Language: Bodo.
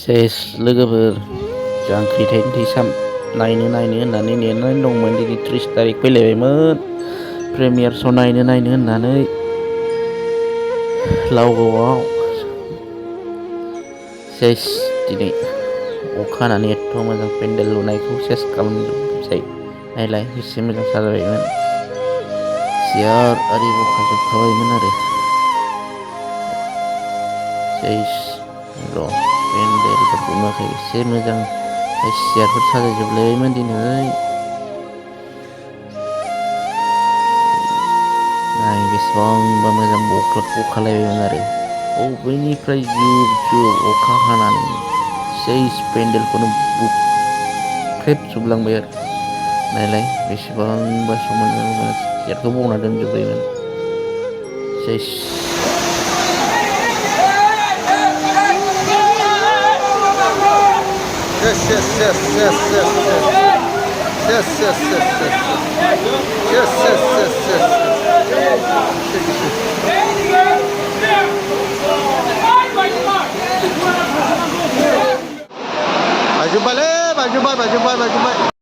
सेस लोगोफोर जांख्रिथायनि थैसाम नायनो होननानै नेनानै दंमोन। दिनै 30 तारिख फैलायबायमोन प्रिमियार श' नायनो होननानै लावगावआव। सेस दिनै अखा हानानै एथ' मोजां पेन्डेल लुनायखौ सेस खालामजोबसै। नायलाय बेसे मोजां साजायबायमोन, सियार आरि बखाजोबखाबायमोन आरो। सेस र' पेन्डेलफोरखौ नुवाखै बेसे मोजां सियारफोर साजायजोबलायबायमोन दिनै। नाय बेसेबांबा मोजां बखालायबायमोन आरो बबेनिफ्राय जुब अखा हानानै सेस पेन्डेलखौनो बुख्रेबजोबलांबाय आरो। नायलाय बेसेबांबा समायना सियारखौ बना दोनजोब्बायमोन सेस। Yes, yes, yes, yes, yes, yes. Yes, yes, yes, yes. Yes, yes, yes, yes. Baju balik, baju balik.